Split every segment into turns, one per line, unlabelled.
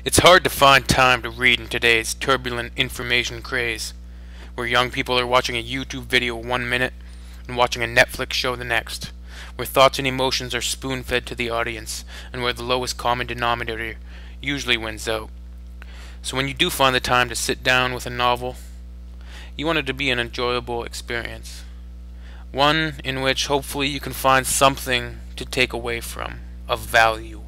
It's hard to find time to read in today's turbulent information craze, where young people are watching a YouTube video 1 minute and watching a Netflix show the next, where thoughts and emotions are spoon-fed to the audience, and where the lowest common denominator usually wins out. So when you do find the time to sit down with a novel, you want it to be an enjoyable experience. One in which hopefully you can find something to take away from, of value.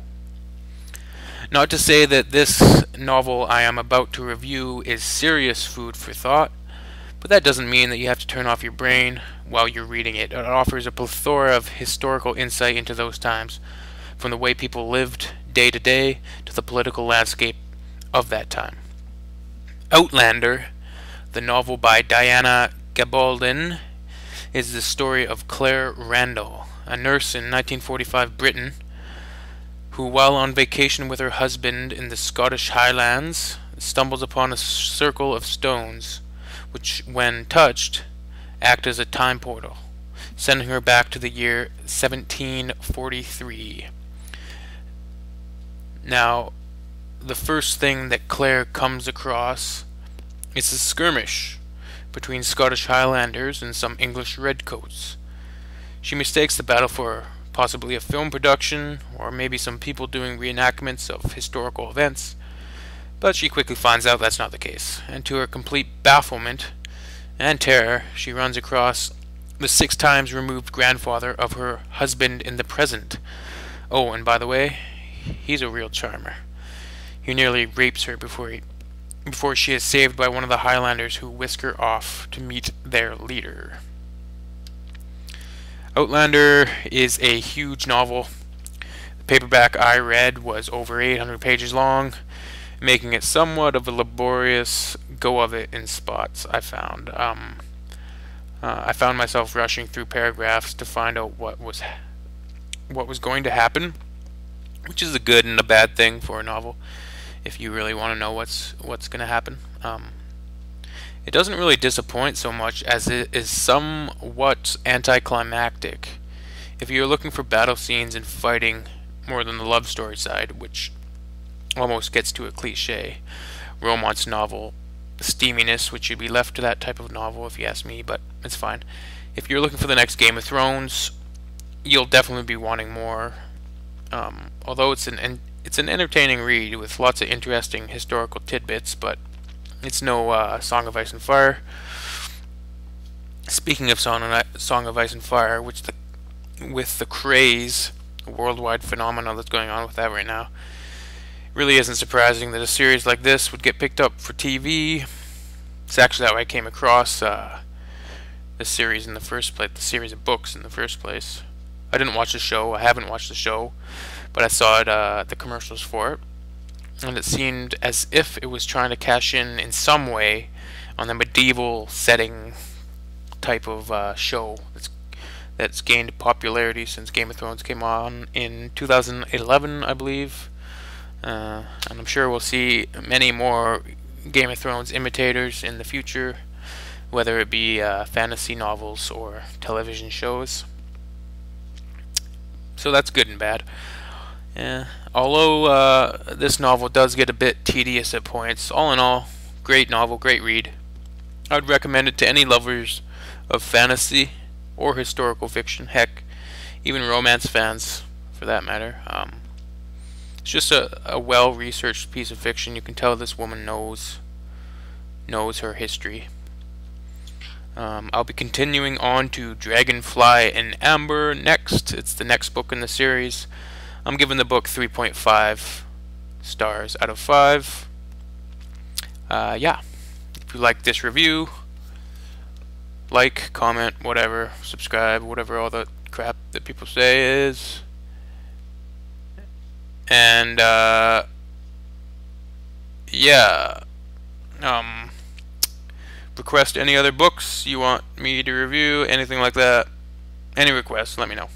Not to say that this novel I am about to review is serious food for thought, but that doesn't mean that you have to turn off your brain while you're reading it. It offers a plethora of historical insight into those times, from the way people lived day to day to the political landscape of that time. Outlander, the novel by Diana Gabaldon, is the story of Claire Randall, a nurse in 1945 Britain, who, while on vacation with her husband in the Scottish Highlands, stumbles upon a circle of stones, which, when touched, act as a time portal, sending her back to the year 1743. Now, the first thing that Claire comes across is a skirmish between Scottish Highlanders and some English redcoats. She mistakes the battle for possibly a film production, or maybe some people doing reenactments of historical events, but she quickly finds out that's not the case, and to her complete bafflement and terror, she runs across the 6 times removed grandfather of her husband in the present. Oh, and by the way, he's a real charmer. He nearly rapes her before she is saved by one of the Highlanders who whisk her off to meet their leader. Outlander is a huge novel. The paperback I read was over 800 pages long, making it somewhat of a laborious go of it in spots, I found. I found myself rushing through paragraphs to find out what was going to happen, which is a good and a bad thing for a novel, if you really want to know what's going to happen. It doesn't really disappoint so much as it is somewhat anticlimactic. If you're looking for battle scenes and fighting more than the love story side, which almost gets to a cliche romance novel steaminess, which should be left to that type of novel if you ask me, but it's fine. If you're looking for the next Game of Thrones, you'll definitely be wanting more. Although it's an entertaining read with lots of interesting historical tidbits, but it's no Song of Ice and Fire. Speaking of Song of Ice and Fire, with the craze, worldwide phenomenon that's going on with that right now, it really isn't surprising that a series like this would get picked up for TV. It's actually how I came across this series in the first place, the series of books in the first place. I didn't watch the show. I haven't watched the show, but I saw it, the commercials for it, and it seemed as if it was trying to cash in some way on the medieval setting type of show that's gained popularity since Game of Thrones came on in 2011, I believe. And I'm sure we'll see many more Game of Thrones imitators in the future, whether it be fantasy novels or television shows. So that's good and bad. Although this novel does get a bit tedious at points, all in all, great novel, great read. I would recommend it to any lovers of fantasy or historical fiction, heck, even romance fans for that matter. It's just a well-researched piece of fiction. You can tell this woman knows her history. I'll be continuing on to Dragonfly and Amber next. It's the next book in the series. I'm giving the book 3.5 stars out of 5. Yeah. If you like this review, like, comment, whatever, subscribe, whatever all the crap that people say is. And, yeah. Request any other books you want me to review, anything like that. Any requests, let me know.